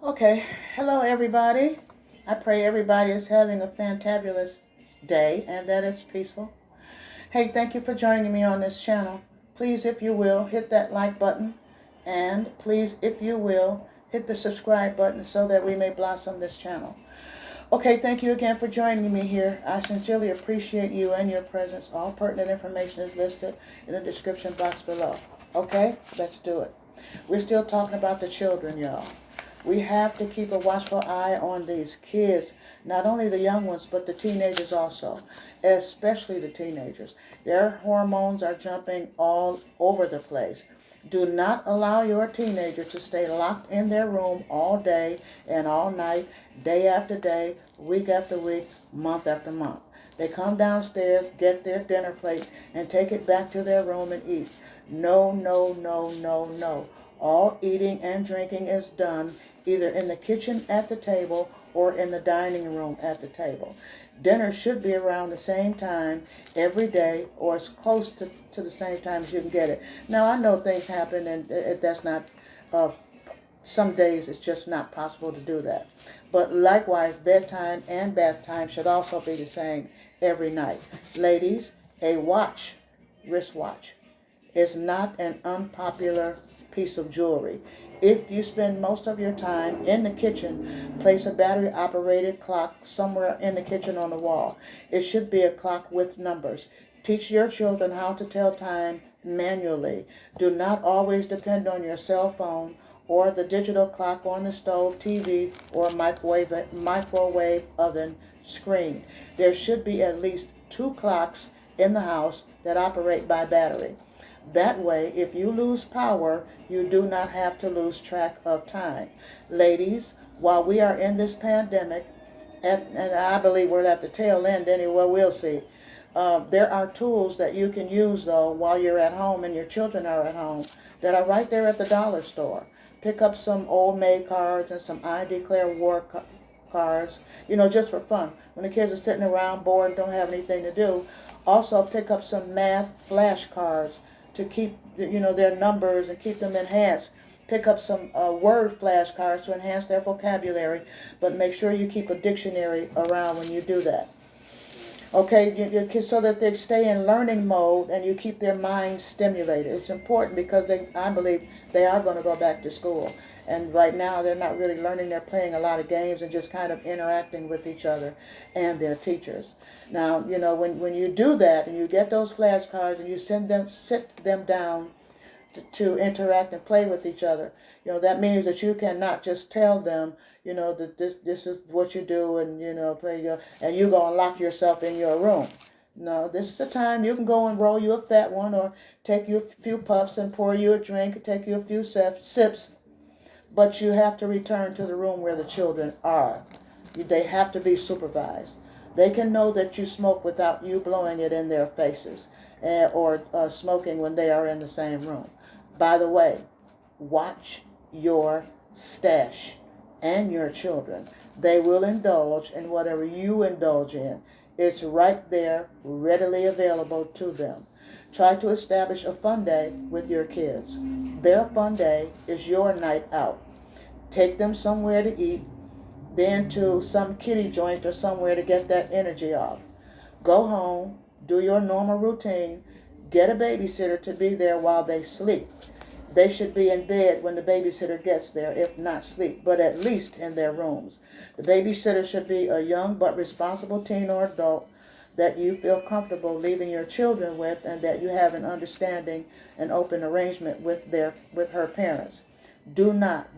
Okay, hello everybody. I pray everybody is having a fantabulous day and that it's peaceful. Hey, thank you for joining me on this channel. Please, if you will, hit that like button and please, if you will, hit the subscribe button so that we may blossom this channel. Okay, thank you again for joining me here. I sincerely appreciate you and your presence. All pertinent information is listed in the description box below. Okay, let's do it. We're still talking about the children, y'all. We have to keep a watchful eye on these kids, not only the young ones, but the teenagers also, especially the teenagers. Their hormones are jumping all over the place. Do not allow your teenager to stay locked in their room all day and all night, day after day, week after week, month after month. They come downstairs, get their dinner plate, and take it back to their room and eat. No, no, no, no, no. All eating and drinking is done either in the kitchen at the table or in the dining room at the table. Dinner should be around the same time every day or as close to the same time as you can get it. Now, I know things happen and that's not, some days it's just not possible to do that. But likewise, bedtime and bath time should also be the same every night. Ladies, a watch, wristwatch, is not an unpopular piece of jewelry. If you spend most of your time in the kitchen, place a battery operated clock somewhere in the kitchen on the wall. It should be a clock with numbers. Teach your children how to tell time manually. Do not always depend on your cell phone or the digital clock on the stove, TV, or microwave oven screen. There should be at least 2 clocks in the house that operate by battery. That way, if you lose power, you do not have to lose track of time. Ladies, while we are in this pandemic, and I believe we're at the tail end anyway, we'll see. There are tools that you can use, though, while you're at home and your children are at home, that are right there at the dollar store. Pick up some Old Maid cards and some I Declare War cards, just for fun. When the kids are sitting around bored and don't have anything to do, also pick up some math flashcards to keep, their numbers and keep them enhanced. Pick up some word flashcards to enhance their vocabulary, but make sure you keep a dictionary around when you do that. Okay, so that they stay in learning mode and you keep their minds stimulated. It's important because I believe they are going to go back to school. And right now they're not really learning. They're playing a lot of games and just kind of interacting with each other and their teachers. Now, when you do that and you get those flashcards and you sit them down to interact and play with each other. That means that you cannot just tell them, that this is what you do and, and you're going to lock yourself in your room. No, this is the time you can go and roll you a fat one or take you a few puffs and pour you a drink and take you a few sips. But you have to return to the room where the children are. They have to be supervised. They can know that you smoke without you blowing it in their faces or smoking when they are in the same room. By the way, watch your stash and your children. They will indulge in whatever you indulge in. It's right there, readily available to them. Try to establish a fun day with your kids. Their fun day is your night out. Take them somewhere to eat, then to some kiddie joint or somewhere to get that energy off. Go home, do your normal routine, get a babysitter to be there while they sleep. They should be in bed when the babysitter gets there, if not sleep, but at least in their rooms. The babysitter should be a young but responsible teen or adult that you feel comfortable leaving your children with and that you have an understanding and open arrangement with her parents. Do not,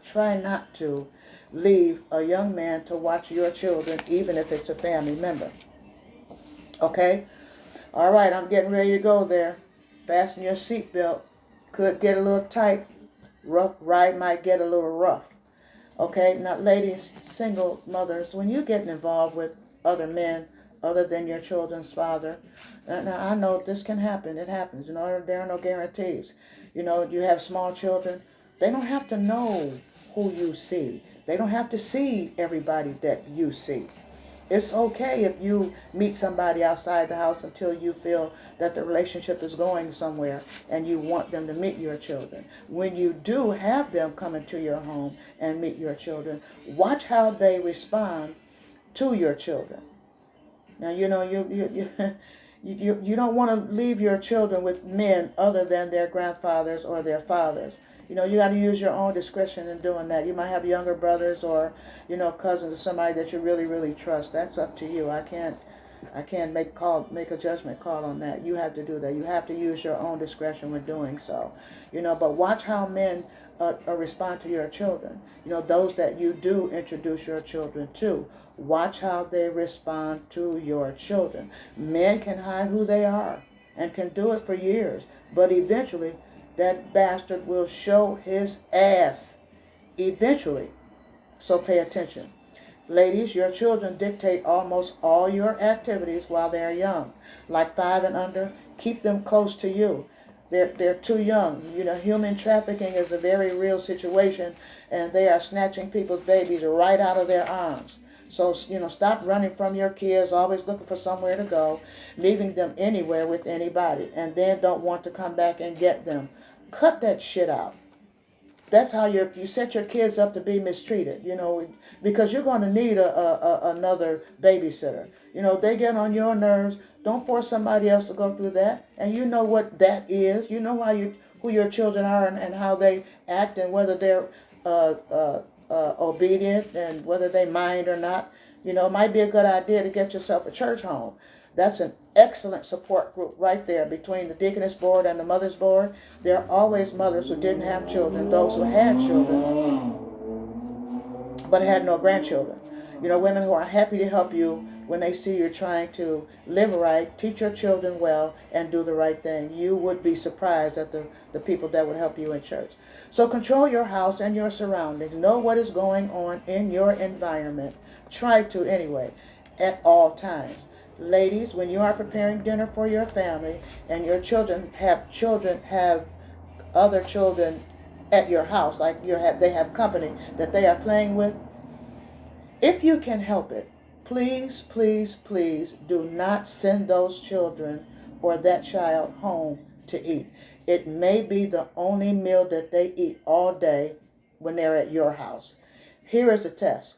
try not to leave a young man to watch your children, even if it's a family member. Okay? All right, I'm getting ready to go there. Fasten your seatbelt. Could get a little tight. Ride might get a little rough. Okay? Now, ladies, single mothers, when you're getting involved with other men other than your children's father, now I know this can happen. It happens. There are no guarantees. You have small children. They don't have to know who you see. They don't have to see everybody that you see. It's okay if you meet somebody outside the house until you feel that the relationship is going somewhere and you want them to meet your children. When you do have them come into your home and meet your children, watch how they respond to your children. Now, you don't want to leave your children with men other than their grandfathers or their fathers. You got to use your own discretion in doing that. You might have younger brothers or, cousins or somebody that you really, really trust. That's up to you. I can't make a judgment call on that. You have to do that. You have to use your own discretion when doing so. But watch how men respond to your children. Those that you do introduce your children to. Watch how they respond to your children. Men can hide who they are and can do it for years, but eventually that bastard will show his ass. Eventually. So pay attention. Ladies, your children dictate almost all your activities while they're young. Like 5 and under, keep them close to you. They're too young. Human trafficking is a very real situation, and they are snatching people's babies right out of their arms. So, stop running from your kids, always looking for somewhere to go, leaving them anywhere with anybody, and then don't want to come back and get them. Cut that shit out. That's how you set your kids up to be mistreated, because you're going to need another babysitter. They get on your nerves. Don't force somebody else to go through that. And you know what that is. You know who your children are and how they act and whether they're obedient and whether they mind or not. It might be a good idea to get yourself a church home. That's an excellent support group right there between the deaconess board and the mother's board. There are always mothers who didn't have children, those who had children but had no grandchildren. Women who are happy to help you when they see you're trying to live right, teach your children well, and do the right thing. You would be surprised at the people that would help you in church. So control your house and your surroundings. Know what is going on in your environment. Try to anyway, at all times. Ladies, when you are preparing dinner for your family and your children have other children at your house, like they have company that they are playing with, if you can help it, please, please, please do not send those children or that child home to eat. It may be the only meal that they eat all day when they're at your house. Here is a test.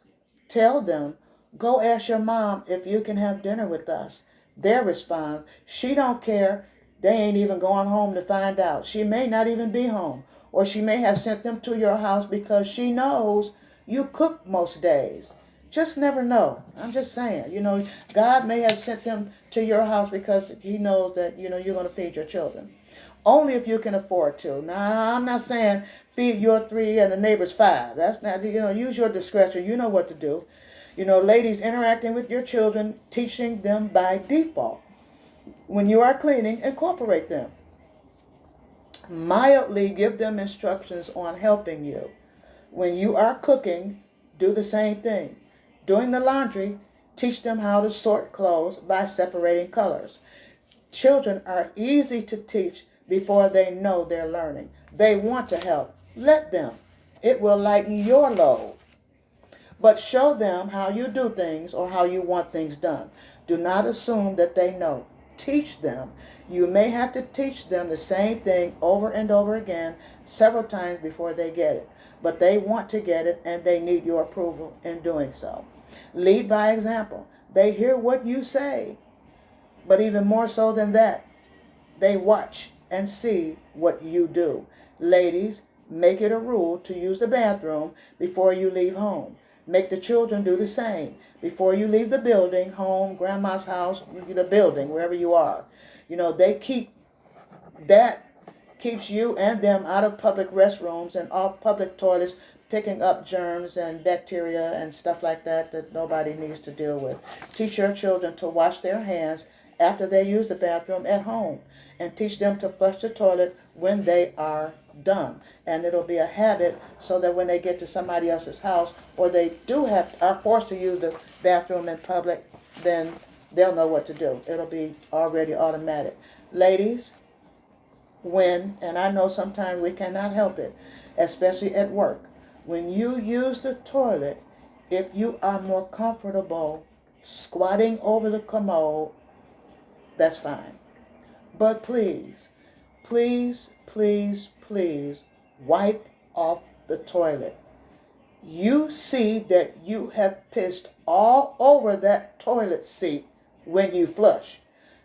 Tell them, go ask your mom if you can have dinner with us. Their response, she don't care. They ain't even going home to find out. She may not even be home. Or she may have sent them to your house because she knows you cook most days. Just never know. I'm just saying. God may have sent them to your house because he knows that, you're going to feed your children. Only if you can afford to. Now, I'm not saying feed your 3 and the neighbor's 5. That's not, use your discretion. You know what to do. Ladies, interacting with your children, teaching them by default. When you are cleaning, incorporate them. Mildly give them instructions on helping you. When you are cooking, do the same thing. Doing the laundry, teach them how to sort clothes by separating colors. Children are easy to teach before they know they're learning. They want to help. Let them. It will lighten your load. But show them how you do things or how you want things done. Do not assume that they know. Teach them. You may have to teach them the same thing over and over again several times before they get it. But they want to get it and they need your approval in doing so. Lead by example. They hear what you say. But even more so than that, they watch and see what you do. Ladies, make it a rule to use the bathroom before you leave home. Make the children do the same. Before you leave the building, home, grandma's house, the building, wherever you are. That keeps you and them out of public restrooms and off public toilets, picking up germs and bacteria and stuff like that nobody needs to deal with. Teach your children to wash their hands after they use the bathroom at home, and teach them to flush the toilet when they are done. And it'll be a habit so that when they get to somebody else's house or they are forced to use the bathroom in public, then they'll know what to do. It'll be already automatic. Ladies, and I know sometimes we cannot help it, especially at work, when you use the toilet, if you are more comfortable squatting over the commode, that's fine. But please, please, please, please wipe off the toilet. You see that you have pissed all over that toilet seat when you flush.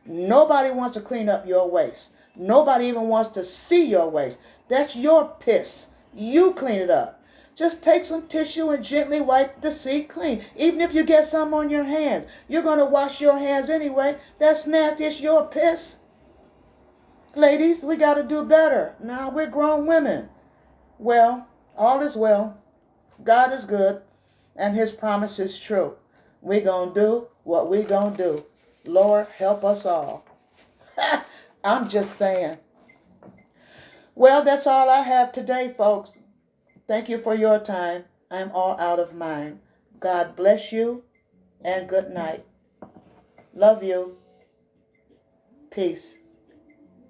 Nobody wants to clean up your waste. Nobody even wants to see your waste. That's your piss. You clean it up. Just take some tissue and gently wipe the seat clean. Even if you get some on your hands, you're going to wash your hands anyway. That's nasty. It's your piss. Ladies, we got to do better. Now, we're grown women. Well, all is well. God is good, and his promise is true. We're going to do what we're going to do. Lord, help us all. I'm just saying. Well, that's all I have today, folks. Thank you for your time. I'm all out of mine. God bless you, and good night. Love you. Peace.